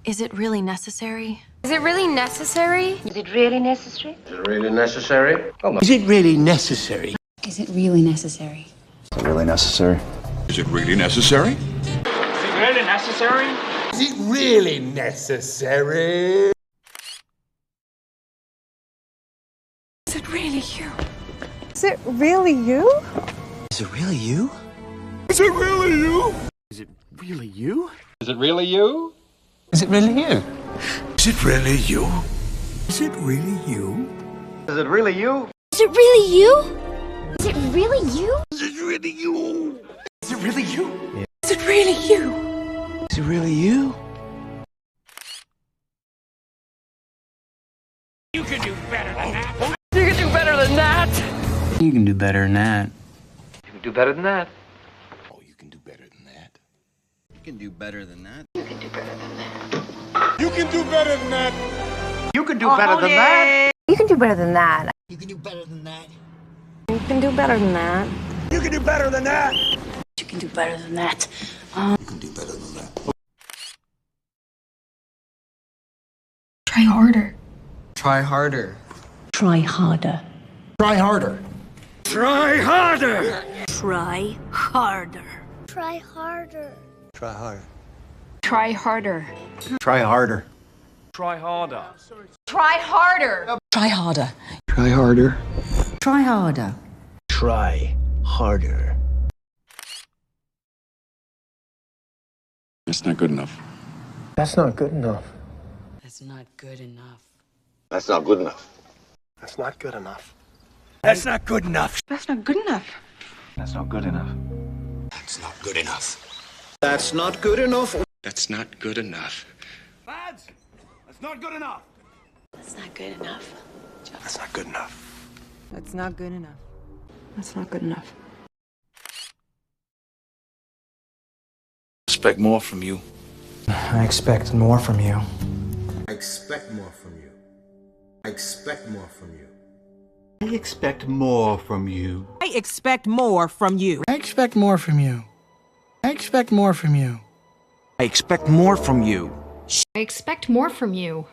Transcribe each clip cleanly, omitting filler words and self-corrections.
Is it really necessary? Is it really necessary? Is it really necessary? Is it really necessary? Is it really necessary? Is it really necessary? Is it really necessary? Is it really necessary? Is it really necessary? Is it really necessary? Is it really you? Is it really you? Is it really you? Is it really you? Is it really you? Is it really you? Is it really you? Is it really you? Is it really you? Is it really you? Is it really you? Is it really you? Is it really you? Is it really you? Is it really you? Is it really you? You can do better than that. You can do better than that. You can do better than that. You can do better than that. Oh, you can do better than that. You can do better than that. You can do better than that. You can do better than that. You can do better than that. You can do better than that. You can do better than that. You can do better than that. You can do better than that. You can do better than that. You can do better than that. Try harder. Try harder. Try harder. Try harder. Try harder. Try harder. Try harder. Try harder. Try harder. Try harder. Try harder. Try harder. Try harder. Try harder. Try harder. Try harder. That's not good enough. That's not good enough. That's not good enough. That's not good enough. That's not good enough. That's not good enough. That's not good enough. That's not good enough. That's not good enough. That's not good enough. That's not good enough. Lads, that's not good enough. That's not good enough. That's not good enough. That's not good enough. That's not good enough. Expect more from you. I expect more from you. I expect more from you. I expect more from you. I expect more from you. I expect more from you. I expect more from you. I expect more from you. I expect more from you. I expect more from you.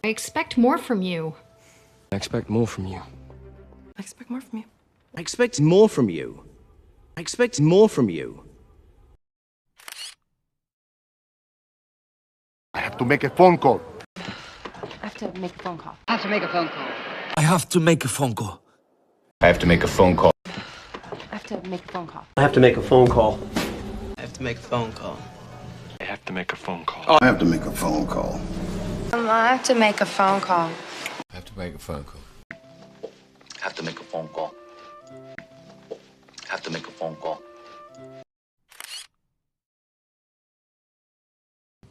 I expect more from you. I expect more from you. I expect more from you. I expect more from you. I expect more from you. I have to make a phone call. I have to make a phone call. I have to make a phone call. I have to make a phone call. I have to make a phone call. I have to make a phone call. I have to make a phone call. I have to make a phone call. I have to make a phone call. I have to make a phone call. I have to make a phone call. I have to make a phone call. Have to make a phone call. Have to make a phone call.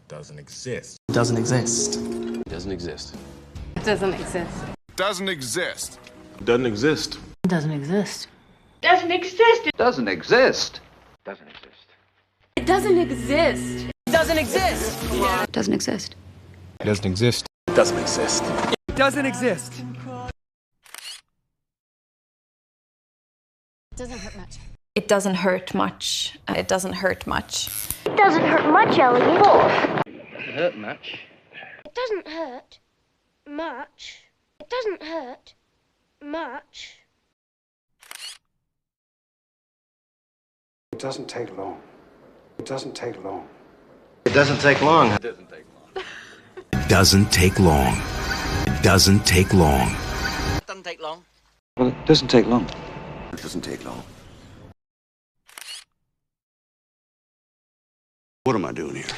Doesn't exist. Doesn't exist. Doesn't exist. It doesn't exist. Doesn't exist. Doesn't exist. It doesn't exist. Doesn't exist. Doesn't exist. Doesn't exist. It doesn't exist. It doesn't exist. It doesn't exist. It doesn't exist. Doesn't exist. It doesn't exist. It doesn't hurt much. It doesn't hurt much. It doesn't hurt much. It doesn't hurt much, Elliot. Doesn't hurt much. It doesn't hurt much. It doesn't hurt much. It doesn't take long. It doesn't take long. It doesn't take long. It doesn't take long. It doesn't take long. It doesn't take long. It doesn't take long. Well, it doesn't take long. It doesn't take long. What am I doing here?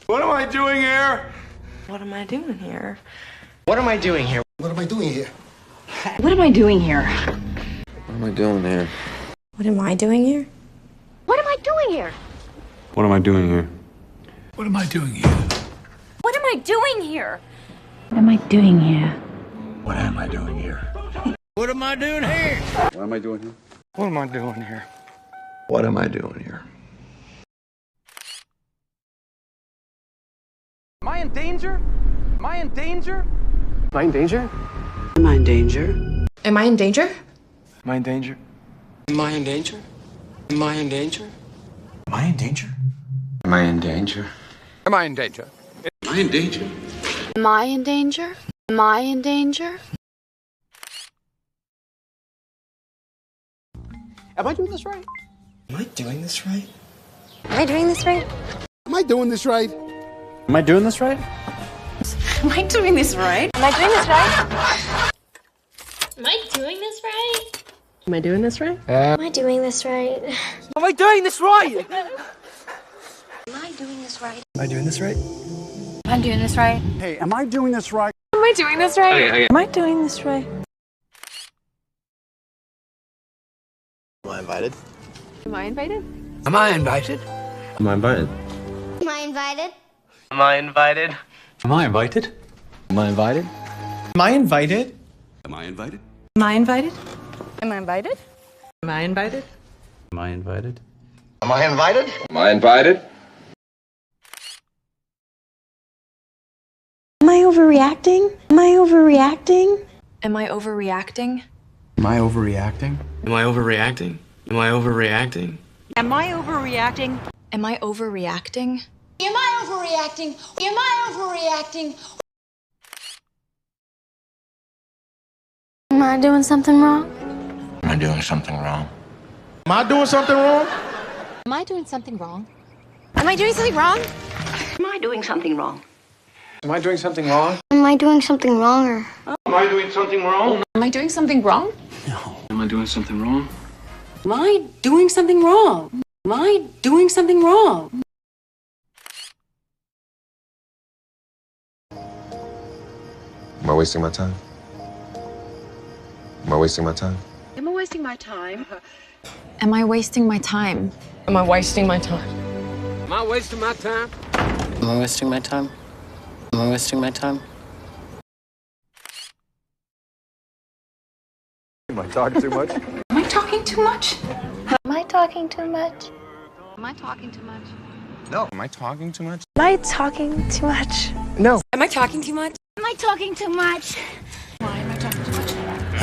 What am I doing here? What am I doing here? What am I doing here? What am I doing here? What am I doing here? What am I doing here? What am I doing here? What am I doing here? What am I doing here? What am I doing here? What am I doing here? What am I doing here? What am I doing here? What am I doing here? What am I doing here? What am I doing here? What am I doing here? Am I in danger? Am I in danger? Am I in danger? Am I in danger? Am I in danger? Am I in danger? Am I in danger? Am I in danger? Am I in danger? Am I in danger? Am I in danger? Am I in danger? Am I in danger? Am I in danger? Am I doing this right? Am I doing this right? Am I doing this right? Am I doing this right? Am I doing this right? Am I doing this right? Am I doing this right? Am I doing this right? Am I doing this right? Am I doing this right? Am I doing this right? Am I doing this right? Am I doing this right? I'm doing this right. Hey, am I doing this right? Am I doing this right? Okay. Am I doing this right? Am I invited? Am I invited? Am I invited? Am I invited? Am I invited? Am I invited? Am I invited? Am I invited? Am I invited? Am I invited? Am I invited? Am I invited? Am I invited? Am I invited? Am I invited? Am I invited? Am I overreacting? Am I overreacting? Am I overreacting? Am I overreacting? Am I overreacting? Am I overreacting? Am I overreacting? Am I overreacting? Am I overreacting? Am I overreacting? Am I doing something wrong? Am I doing something wrong? Am I doing something wrong? Am I doing something wrong? Am I doing something wrong? Am I doing something wrong? Am I doing something wrong? Am I doing something wrong or? Am I doing something wrong? Am I doing something wrong? Am I doing something wrong? Am I doing something wrong? Am I doing something wrong? Am I wasting my time? Am I wasting my time? Am I wasting my time? Am I wasting my time? Am I wasting my time? Am I wasting my time? Am I wasting my time? Am I wasting my time? Am I talking too much? Am I talking too much? Am I talking too much? Am I talking too much? No. Am I talking too much? Am I talking too much? No. Am I talking too much? Am I talking too much? Why am I talking too much?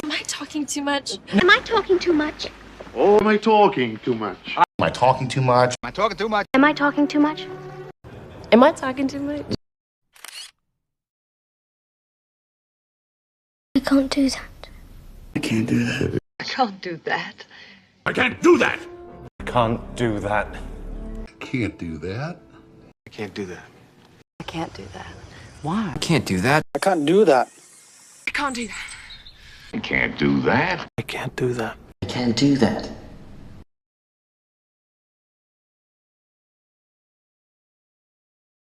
Am I talking too much? Am I talking too much? Oh, am I talking too much? Am I talking too much? Am I talking too much? Am I talking too much? Am I talking too much? I can't do that. I can't do that. I can't do that. I can't do that. Can't do that. Can't do that. I can't do that. I can't do that. Why? I can't do that. I can't do that. I can't do that. I can't do that. I can't do that. I can't do that.